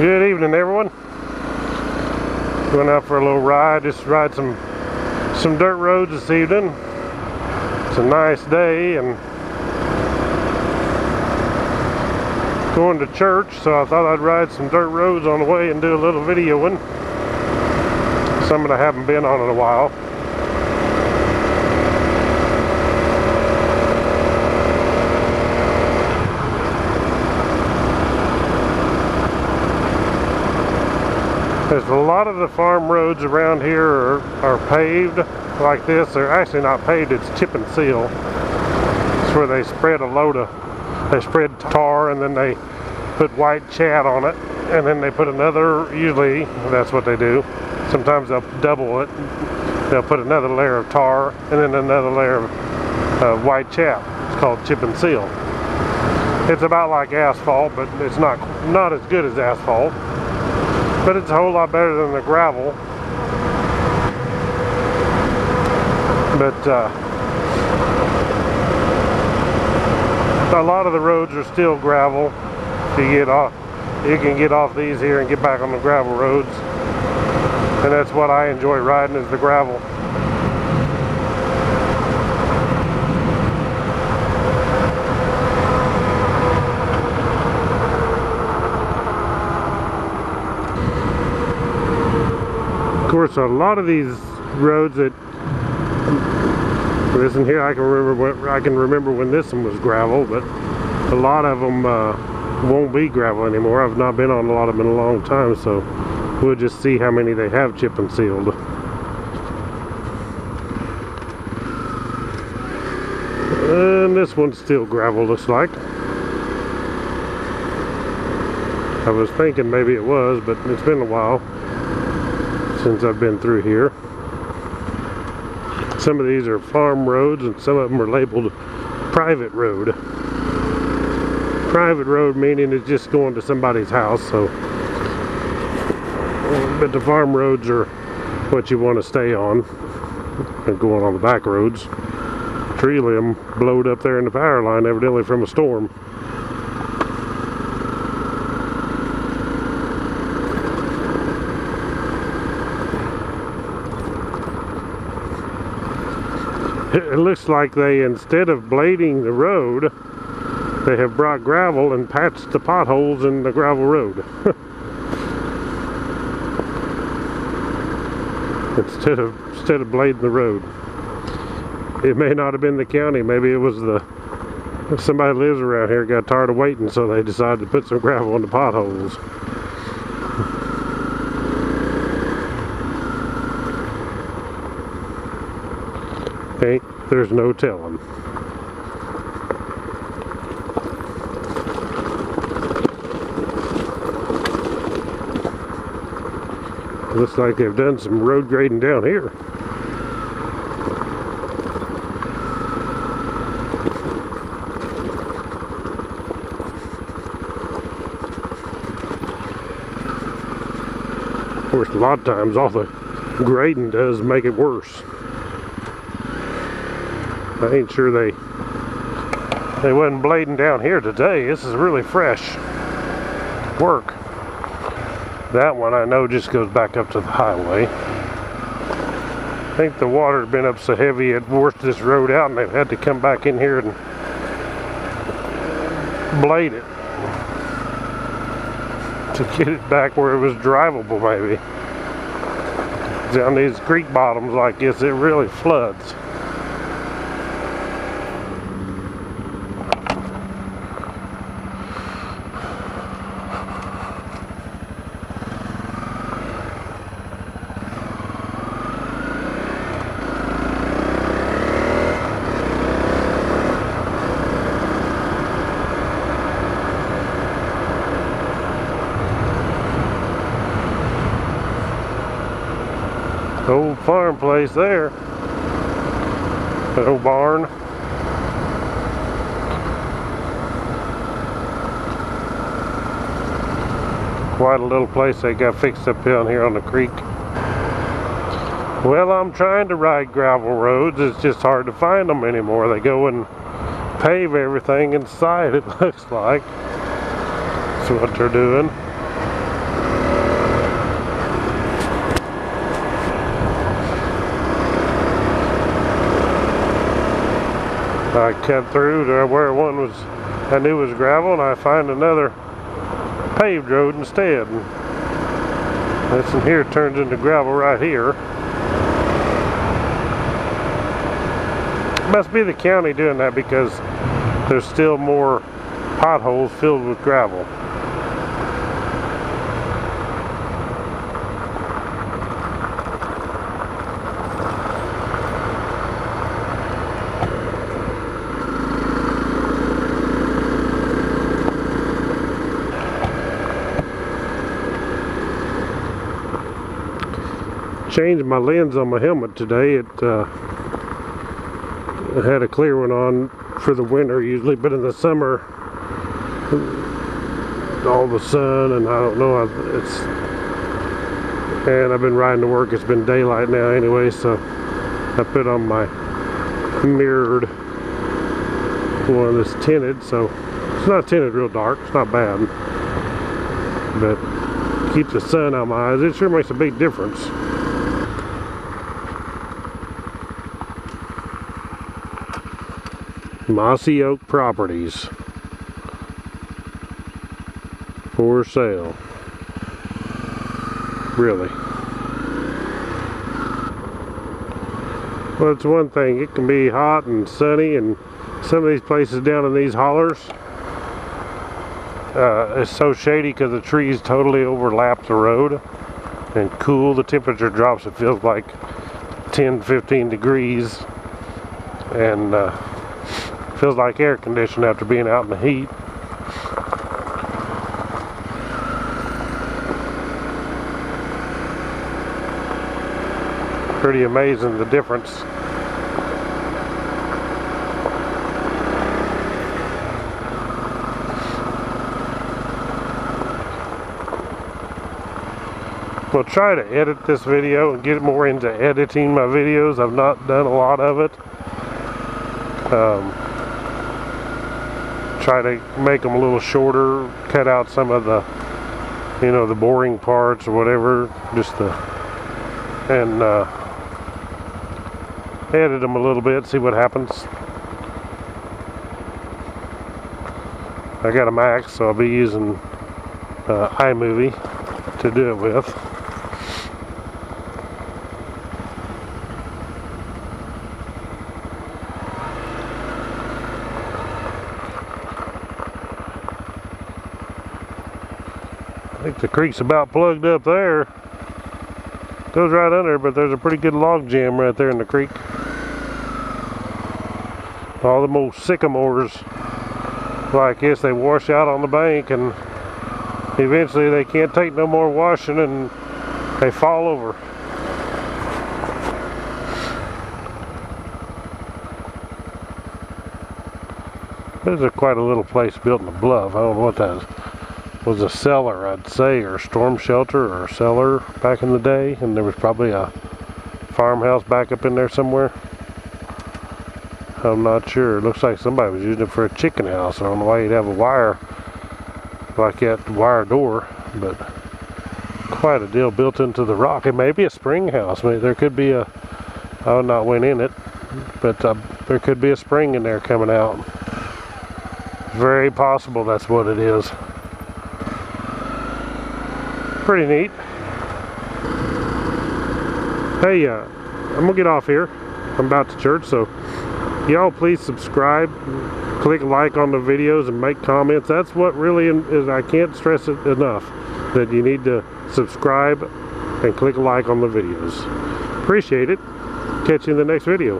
Good evening, everyone. Going out for a little ride, just ride some dirt roads this evening. It's a nice day and going to church, so I thought I'd ride some dirt roads on the way and do a little videoing. Something I haven't been on in a while. There's a lot of the farm roads around here are paved like this. They're actually not paved, it's chip and seal. It's where they spread they spread tar and then they put white chat on it, and then they put another, usually that's what they do. Sometimes they'll double it. They'll put another layer of tar and then another layer of white chat. It's called chip and seal. It's about like asphalt, but it's not as good as asphalt. But it's a whole lot better than the gravel. But a lot of the roads are still gravel. You can get off these here and get back on the gravel roads. And that's what I enjoy riding, is the gravel. Of course, a lot of these roads that this in here, I can remember when this one was gravel, but a lot of them won't be gravel anymore. I've not been on a lot of them in a long time, so we'll just see how many they have chip and sealed. And this one's still gravel, looks like. I was thinking maybe it was, but it's been a while since I've been through here. Some of these are farm roads and some of them are labeled private road. Private road meaning it's just going to somebody's house, so. But the farm roads are what you want to stay on and going on the back roads. A tree limb blowed up there in the power line, evidently from a storm. It looks like they, instead of blading the road, they have brought gravel and patched the potholes in the gravel road. instead of blading the road. It may not have been the county, maybe it was somebody lives around here got tired of waiting, so they decided to put some gravel in the potholes. There's no telling. Looks like they've done some road grading down here. Of course, a lot of times all the grading does make it worse. I ain't sure they wasn't blading down here today. This is really fresh work. That one I know just goes back up to the highway. I think the water's been up so heavy it washed this road out and they've had to come back in here and blade it to get it back where it was drivable maybe. Down these creek bottoms like this, it really floods. Old farm place there. That old barn. Quite a little place they got fixed up down here on the creek. Well, I'm trying to ride gravel roads. It's just hard to find them anymore. They go and pave everything inside, it looks like. That's what they're doing. I cut through to where one was I knew was gravel, and I find another paved road instead. And this in here turns into gravel right here. Must be the county doing that because there's still more potholes filled with gravel. Changed my lens on my helmet today. It had a clear one on for the winter usually, but in the summer, all the sun and I don't know, and I've been riding to work. It's been daylight now anyway, so I put on my mirrored one that's tinted, so it's not tinted real dark. It's not bad, but keeps the sun out of my eyes. It sure makes a big difference. Mossy Oak Properties for sale. Really. Well, it's one thing. It can be hot and sunny, and some of these places down in these hollers, it's so shady because the trees totally overlap the road and cool. The temperature drops. It feels like 10-15 degrees, and feels like air conditioning after being out in the heat. Pretty amazing the difference. We'll try to edit this video and get more into editing my videos. I've not done a lot of it. Try to make them a little shorter, cut out some of the, you know, the boring parts or whatever, just and edit them a little bit, see what happens. I got a Mac, so I'll be using iMovie to do it with. I think the creek's about plugged up there. Goes right under, but there's a pretty good log jam right there in the creek. All them old sycamores like this, they wash out on the bank, and eventually they can't take no more washing and they fall over. There's quite a little place built in the bluff. I don't know what that is. Was a cellar, I'd say, or storm shelter or cellar back in the day, and there was probably a farmhouse back up in there somewhere. I'm not sure. It looks like somebody was using it for a chicken house. I don't know why you'd have a wire like that, wire door, but quite a deal built into the rock. It may be a spring house. Maybe there could be a, I've not went in it, but there could be a spring in there coming out. Very possible that's what it is. Pretty neat. Hey, I'm gonna get off here. I'm about to church, so y'all please subscribe, click like on the videos, and make comments. That's what really is. I can't stress it enough that you need to subscribe and click like on the videos. Appreciate it. Catch you in the next video.